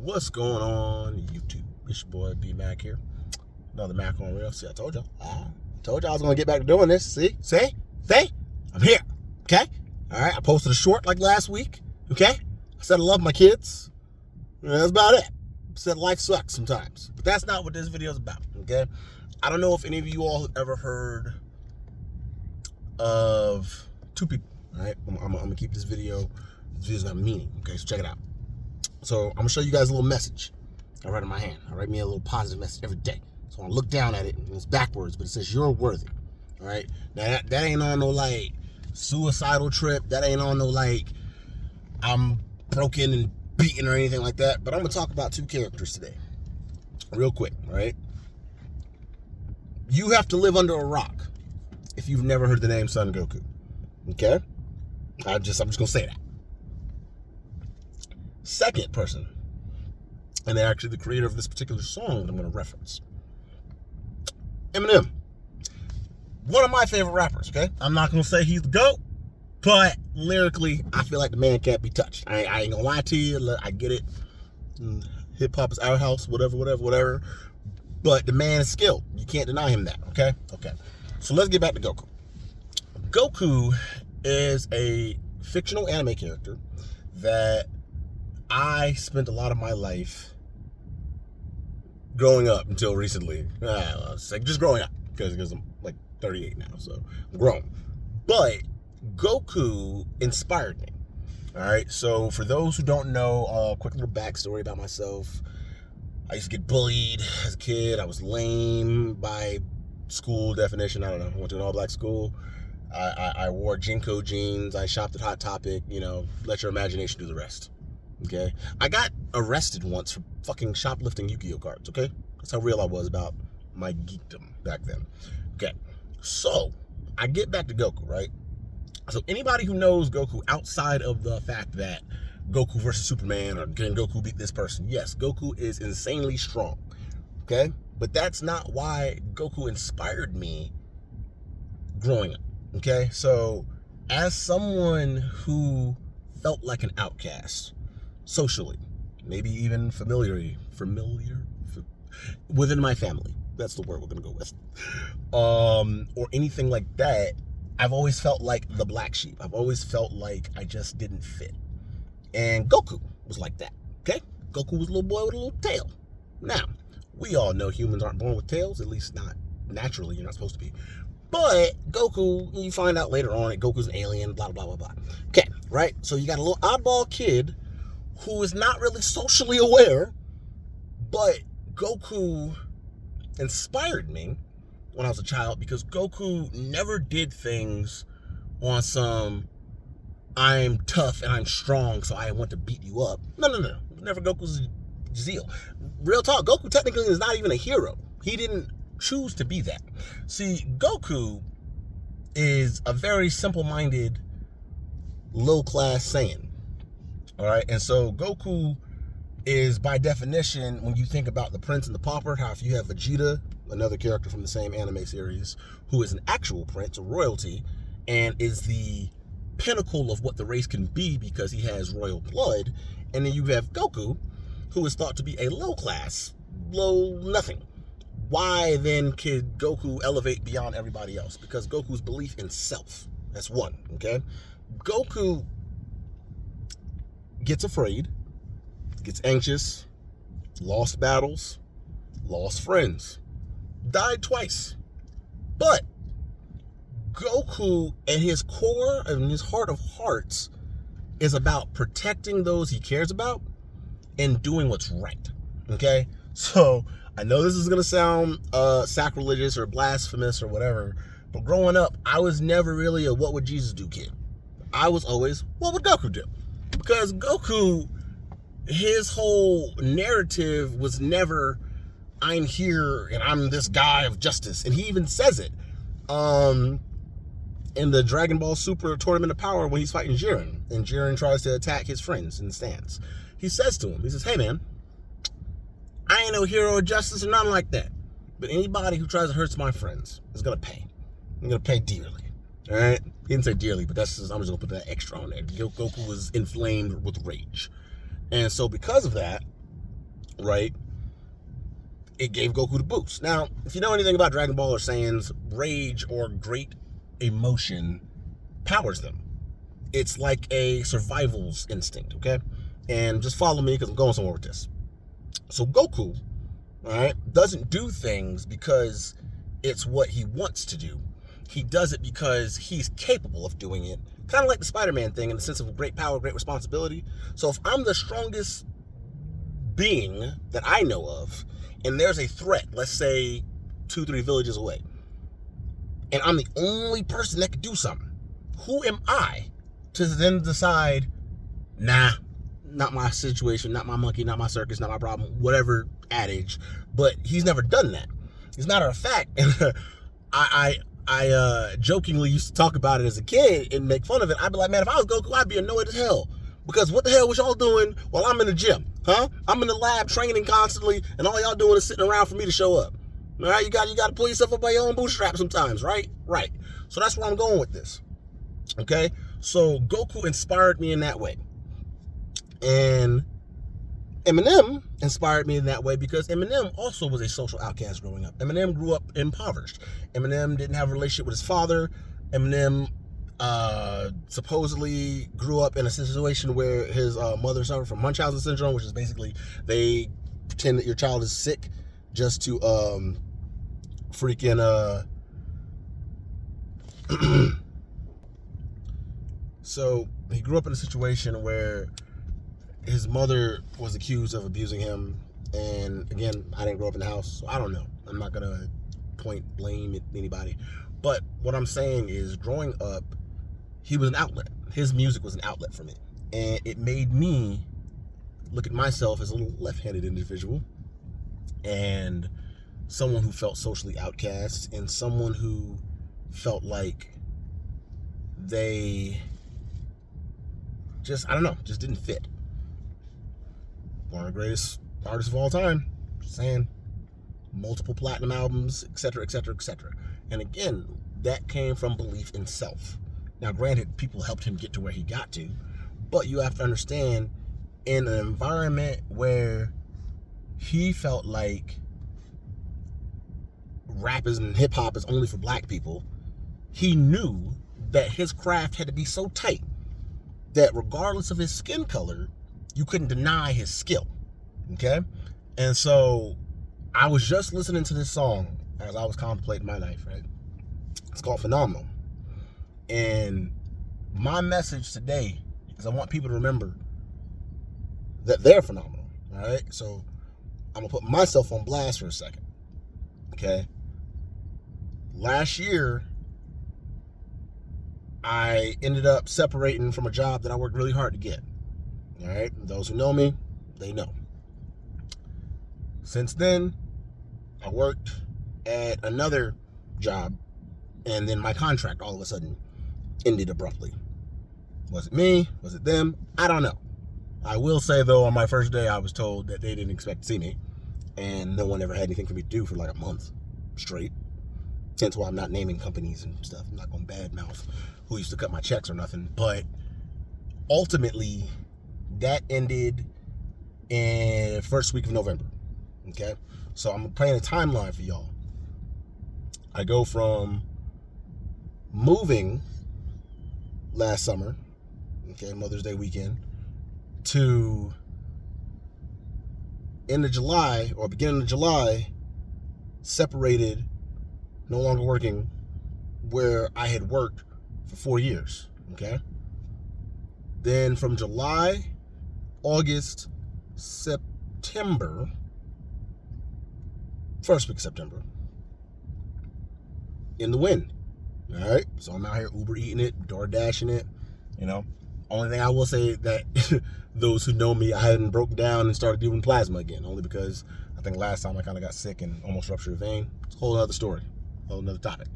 What's going on, YouTube? It's your boy B Mac here. Another Mackonreal. See, I told y'all. I told y'all I was gonna get back to doing this. See, I'm here. Okay. All right. I posted a short like last week. Okay. I said I love my kids. That's about it. I said life sucks sometimes, but that's not what this video is about. Okay. I don't know if any of you all have ever heard of two people. All right. I'm gonna keep this video. This video's got meaning. Okay. So check it out. So I'm gonna show you guys a little message I write in my hand. I write me a little positive message every day. So I look down at it and it's backwards, but it says you're worthy. All right. Now that ain't on no like suicidal trip. That ain't on no like I'm broken and beaten or anything like that. But I'm gonna talk about two characters today, real quick. All right. You have to live under a rock if you've never heard the name Son Goku. Okay. I'm just gonna say that. Second person, and they're actually the creator of this particular song that I'm going to reference, Eminem. One of my favorite rappers, okay? I'm not going to say he's the GOAT, but lyrically, I feel like the man can't be touched. I ain't going to lie to you. I get it. Hip-hop is our house, whatever. But the man is skilled. You can't deny him that, okay? Okay. So let's get back to Goku. Goku is a fictional anime character that I spent a lot of my life growing up until recently. Just growing up because I'm like 38 now, so I'm grown. But Goku inspired me. All right. So for those who don't know, quick little backstory about myself. I used to get bullied as a kid. I was lame by school definition. I don't know. I went to an all-black school. I wore Jinko jeans. I shopped at Hot Topic. You know, let your imagination do the rest. Okay, I got arrested once for fucking shoplifting Yu-Gi-Oh cards. Okay, that's how real I was about my geekdom back then. Okay, so I get back to Goku, right? So anybody who knows Goku outside of the fact that Goku versus Superman or can Goku beat this person? Yes, Goku is insanely strong. Okay, but that's not why Goku inspired me growing up. Okay, so as someone who felt like an outcast socially, maybe even familiar within my family, that's the word we're gonna go with, or anything like that, I've always felt like the black sheep. I've always felt like I just didn't fit, and Goku was like that. Okay, Goku was a little boy with a little tail. Now we all know humans aren't born with tails, at least not naturally. You're not supposed to be. But Goku, you find out later on that Goku's an alien, blah blah blah blah. Okay, right? So you got a little oddball kid who is not really socially aware, but Goku inspired me when I was a child because Goku never did things on some I'm tough and I'm strong so I want to beat you up. No. Never Goku's zeal. Real talk, Goku technically is not even a hero. He didn't choose to be that. See, Goku is a very simple-minded, low-class Saiyan. All right, and so Goku is, by definition, when you think about the Prince and the Pauper, how if you have Vegeta, another character from the same anime series, who is an actual prince, a royalty, and is the pinnacle of what the race can be because he has royal blood, and then you have Goku, who is thought to be a low class, low nothing. Why then could Goku elevate beyond everybody else? Because Goku's belief in self. That's one, okay? Goku gets afraid, gets anxious, lost battles, lost friends, died twice. But Goku, at his core and his heart of hearts, is about protecting those he cares about and doing what's right. Okay? So I know this is going to sound sacrilegious or blasphemous or whatever, but growing up, I was never really a what would Jesus do kid. I was always, what would Goku do? Because Goku, his whole narrative was never, I'm here and I'm this guy of justice. And he even says it in the Dragon Ball Super Tournament of Power when he's fighting Jiren. And Jiren tries to attack his friends in the stands. He says to him, he says, hey man, I ain't no hero of justice or nothing like that. But anybody who tries to hurt my friends is going to pay. I'm going to pay dearly. All right? He didn't say dearly, but that's just, I'm just going to put that extra on there. Goku was inflamed with rage. And so because of that, right? It gave Goku the boost. Now, if you know anything about Dragon Ball or Saiyans, rage or great emotion powers them. It's like a survival's instinct, okay? And just follow me because I'm going somewhere with this. So Goku, all right, doesn't do things because it's what he wants to do. He does it because he's capable of doing it. Kind of like the Spider-Man thing in the sense of great power, great responsibility. So if I'm the strongest being that I know of, and there's a threat, let's say 2-3 villages away, and I'm the only person that can do something, who am I to then decide, nah, not my situation, not my monkey, not my circus, not my problem, whatever adage. But he's never done that. As a matter of fact, I jokingly used to talk about it as a kid and make fun of it. I'd be like, man, if I was Goku, I'd be annoyed as hell. Because what the hell was y'all doing while I'm in the gym? Huh? I'm in the lab training constantly, and all y'all doing is sitting around for me to show up. All right, you got to pull yourself up by your own bootstraps sometimes, right? Right. So that's where I'm going with this. Okay? So Goku inspired me in that way. And Eminem inspired me in that way because Eminem also was a social outcast growing up. Eminem grew up impoverished. Eminem didn't have a relationship with his father. Eminem supposedly grew up in a situation where his mother suffered from Munchausen syndrome, which is basically they pretend that your child is sick just to So he grew up in a situation where his mother was accused of abusing him. And again, I didn't grow up in the house, so I don't know. I'm not going to point blame at anybody. But what I'm saying is, growing up, he was an outlet. His music was an outlet for me. And it made me look at myself as a little left-handed individual and someone who felt socially outcast and someone who felt like they just, I don't know, just didn't fit. One of the greatest artists of all time, just saying, multiple platinum albums, etc., etc., etc. And again, that came from belief in self. Now, granted, people helped him get to where he got to, but you have to understand, in an environment where he felt like rap and hip hop is only for black people, he knew that his craft had to be so tight that regardless of his skin color, you couldn't deny his skill. Okay? And so I was just listening to this song as I was contemplating my life, right? It's called Phenomenal. And my message today is I want people to remember that they're phenomenal. All right? So I'm going to put myself on blast for a second. Okay? Last year, I ended up separating from a job that I worked really hard to get. All right? Those who know me, they know. Since then, I worked at another job, and then my contract all of a sudden ended abruptly. Was it me? Was it them? I don't know. I will say, though, on my first day, I was told that they didn't expect to see me, and no one ever had anything for me to do for like a month straight. Hence why I'm not naming companies and stuff. I'm not going to badmouth who used to cut my checks or nothing. But ultimately, that ended in the first week of November. Okay? So I'm playing a timeline for y'all. I go from moving last summer, okay, Mother's Day weekend, to end of July or beginning of July, separated, no longer working where I had worked for 4 years, okay? Then from July, August, September, first week of September, in the wind, all right? So I'm out here Uber eating it, door dashing it, you know? Only thing I will say that those who know me, I hadn't broken down and started doing plasma again, only because I think last time I kind of got sick and almost ruptured a vein. It's a whole other story, a whole other topic.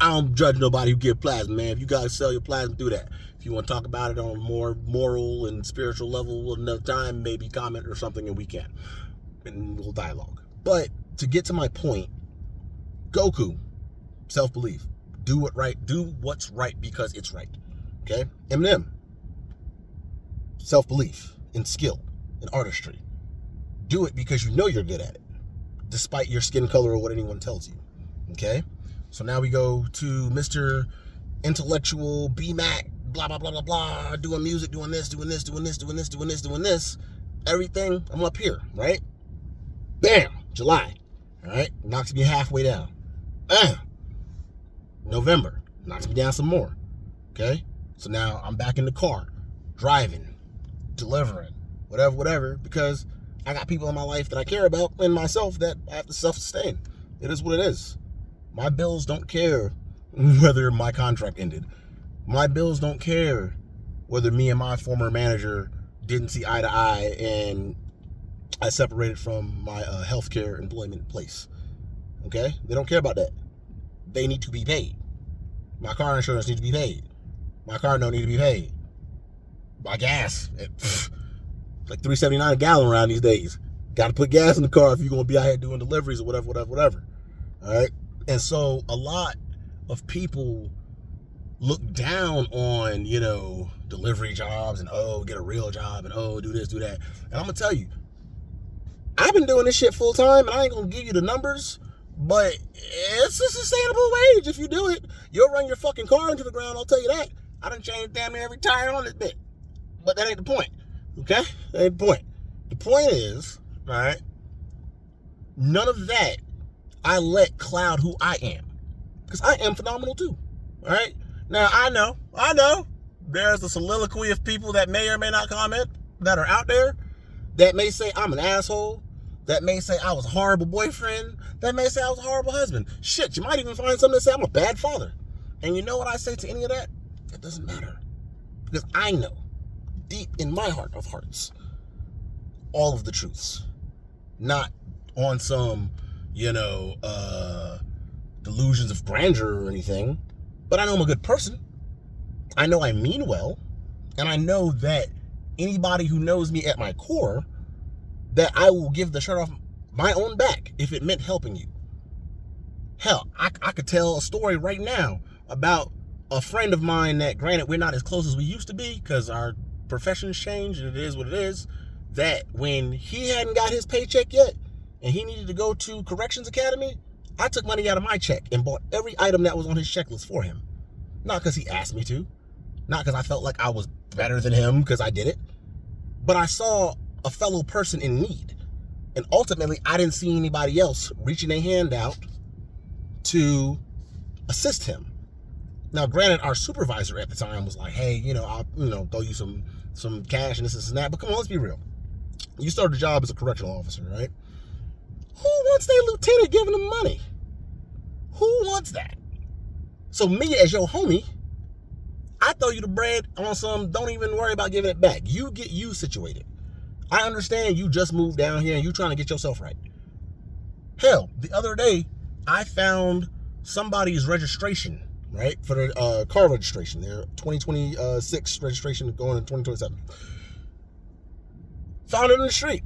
I don't judge nobody who give plasma, man. If you guys sell your plasma, do that. If you want to talk about it on a more moral and spiritual level another time, maybe comment or something and we can. And we'll dialogue. But to get to my point, Goku, self-belief. Do what's right because it's right. Okay? Eminem, self-belief and skill and artistry. Do it because you know you're good at it, despite your skin color or what anyone tells you. Okay? So now we go to Mr. Intellectual, BMAC, blah, blah, blah, blah, blah, doing music, doing this, doing this, doing this, doing this, doing this, doing this. Everything, I'm up here, right? Bam! July. All right? Knocks me halfway down. Bam! November. Knocks me down some more. Okay? So now I'm back in the car, driving, delivering, whatever, because I got people in my life that I care about and myself that I have to self-sustain. It is what it is. My bills don't care whether my contract ended. My bills don't care whether me and my former manager didn't see eye to eye and I separated from my healthcare employment place. Okay? They don't care about that. They need to be paid. My car insurance needs to be paid. My car note need to be paid. My gas, like $3.79 a gallon around these days. Got to put gas in the car if you're going to be out here doing deliveries or whatever. All right? And so a lot of people look down on, delivery jobs and, get a real job and, do this, do that. And I'm going to tell you, I've been doing this shit full time and I ain't going to give you the numbers, but it's a sustainable wage if you do it. You'll run your fucking car into the ground, I'll tell you that. I done changed damn near every tire on this bit. But that ain't the point, okay? That ain't the point. The point is, all right, none of that I let cloud who I am. Because I am phenomenal too, all right? Now, I know, there's a soliloquy of people that may or may not comment that are out there that may say I'm an asshole, that may say I was a horrible boyfriend, that may say I was a horrible husband. Shit, you might even find something that say I'm a bad father. And you know what I say to any of that? It doesn't matter. Because I know, deep in my heart of hearts, all of the truths. Not on some, delusions of grandeur or anything. But I know I'm a good person. I know I mean well. And I know that anybody who knows me at my core, that I will give the shirt off my own back if it meant helping you. Hell, I could tell a story right now about a friend of mine that, granted, we're not as close as we used to be because our professions changed and it is what it is, that when he hadn't got his paycheck yet and he needed to go to Corrections Academy, I took money out of my check and bought every item that was on his checklist for him. Not because he asked me to, not because I felt like I was better than him because I did it, but I saw a fellow person in need. And ultimately, I didn't see anybody else reaching a hand out to assist him. Now, granted, our supervisor at the time was like, hey, I'll, throw you some cash and this and that. But come on, let's be real. You started a job as a correctional officer, right? Who wants their lieutenant giving them money? Who wants that? So me, as your homie, I throw you the bread on some, don't even worry about giving it back. You get you situated. I understand you just moved down here and you trying to get yourself right. Hell, the other day, I found somebody's registration, right, for their car registration, their 2026 registration going in 2027. Found it in the street.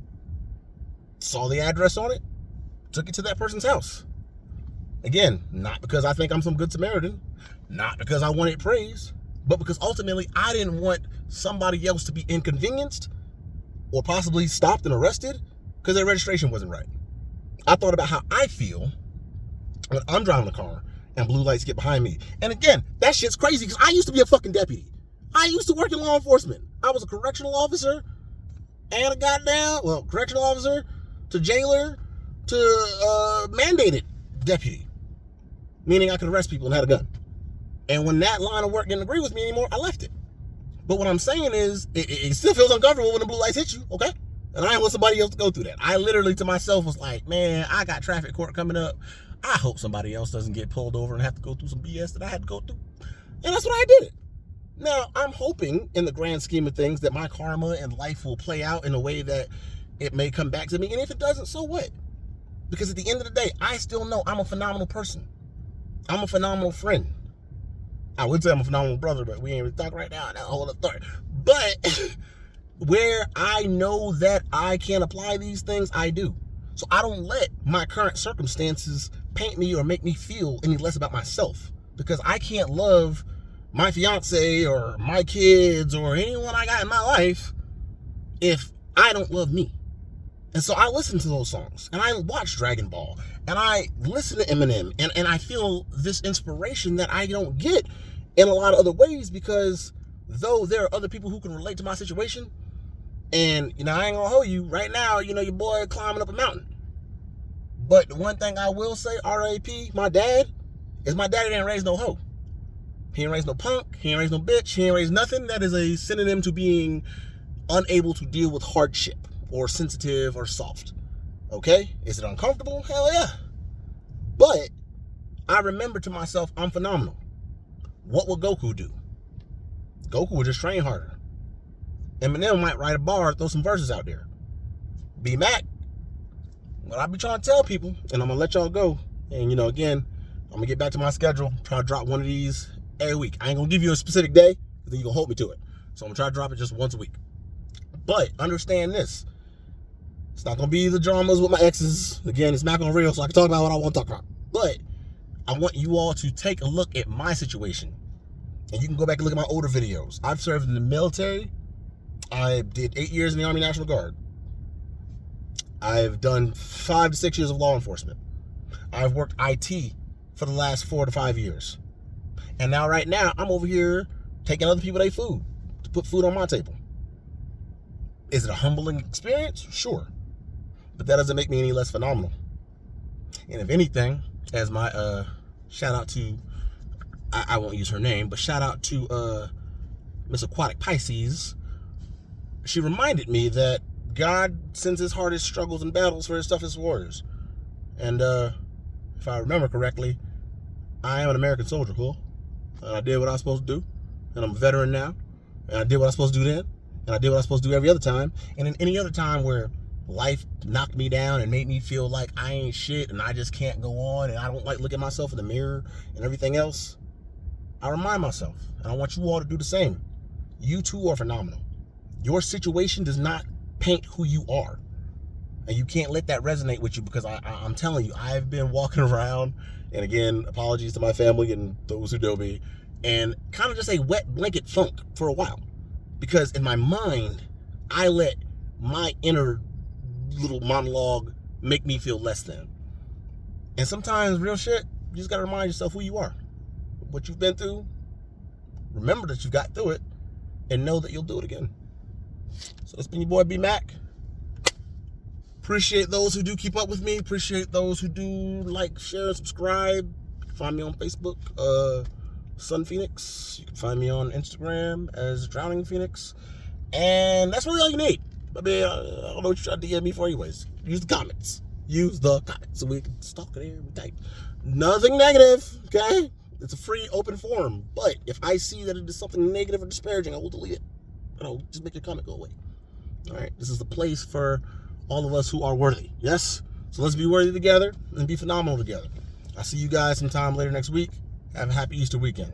Saw the address on it. Took it to that person's house. Again, not because I think I'm some good Samaritan, not because I wanted praise, but because ultimately I didn't want somebody else to be inconvenienced or possibly stopped and arrested because their registration wasn't right. I thought about how I feel when I'm driving a car and blue lights get behind me. And again, that shit's crazy because I used to be a fucking deputy. I used to work in law enforcement. I was a correctional officer and a correctional officer to jailer to mandated deputy, meaning I could arrest people and had a gun. And when that line of work didn't agree with me anymore, I left it. But what I'm saying is, it still feels uncomfortable when the blue lights hit you, okay? And I didn't want somebody else to go through that. I literally to myself was like, man, I got traffic court coming up. I hope somebody else doesn't get pulled over and have to go through some BS that I had to go through. And that's what I did. Now, I'm hoping in the grand scheme of things that my karma and life will play out in a way that it may come back to me. And if it doesn't, so what? Because at the end of the day, I still know I'm a phenomenal person. I'm a phenomenal friend. I would say I'm a phenomenal brother, but we ain't even talking right now. That's a whole other story. But where I know that I can apply these things, I do. So I don't let my current circumstances paint me or make me feel any less about myself, because I can't love my fiance or my kids or anyone I got in my life if I don't love me. And so I listen to those songs, and I watch Dragon Ball, and I listen to Eminem, and I feel this inspiration that I don't get in a lot of other ways, because though there are other people who can relate to my situation, and, you know, I ain't gonna hold you, right now, you know, your boy climbing up a mountain. But one thing I will say, R.A.P., my daddy didn't raise no hoe. He ain't raised no punk, he ain't raised no bitch, he ain't raised nothing that is a synonym to being unable to deal with hardship, or sensitive, or soft. Okay? Is it uncomfortable? Hell yeah. But I remember to myself, I'm phenomenal. What would Goku do? Goku would just train harder. Eminem might write a bar, throw some verses out there. B Mac, what I be trying to tell people, and I'm gonna let y'all go. And, you know, again, I'm gonna get back to my schedule, try to drop one of these every week. I ain't gonna give you a specific day, because then you're gonna hold me to it. So I'm gonna try to drop it just once a week. But understand this. It's not gonna be the dramas with my exes. Again, it's Mackonreal, so I can talk about what I want to talk about. But I want you all to take a look at my situation. And you can go back and look at my older videos. I've served in the military. I did 8 years in the Army National Guard. I've done 5 to 6 years of law enforcement. I've worked IT for the last 4 to 5 years. And now, right now, I'm over here taking other people their food to put food on my table. Is it a humbling experience? Sure. But that doesn't make me any less phenomenal. And if anything, as my shout out to, I won't use her name, but shout out to Miss Aquatic Pisces, she reminded me that God sends his hardest struggles and battles for his toughest warriors. And if I remember correctly, I am an American soldier, cool? And I did what I was supposed to do. And I'm a veteran now. And I did what I was supposed to do then. And I did what I was supposed to do every other time. And in any other time where life knocked me down and made me feel like I ain't shit and I just can't go on and I don't like looking at myself in the mirror and everything else, I remind myself. And I want you all to do the same. You too are phenomenal. Your situation does not paint who you are. And you can't let that resonate with you, because I'm telling you, I've been walking around, and again, apologies to my family and those who know me, and kind of just a wet blanket funk for a while. Because in my mind, I let my inner little monologue make me feel less than. And sometimes, real shit, you just gotta remind yourself who you are. What you've been through, remember that you got through it, and know that you'll do it again. So that's been your boy B Mac. Appreciate those who do keep up with me. Appreciate those who do like, share, and subscribe. You can find me on Facebook, Sun Phoenix. You can find me on Instagram as Drowning Phoenix. And that's really all you need. I mean, I don't know what you're trying to DM me for anyways. Use the comments. Use the comments so we can talk it here and type. Nothing negative, okay? It's a free, open forum. But if I see that it is something negative or disparaging, I will delete it. Just make your comment go away. All right? This is the place for all of us who are worthy. Yes? So let's be worthy together and be phenomenal together. I'll see you guys sometime later next week. Have a happy Easter weekend.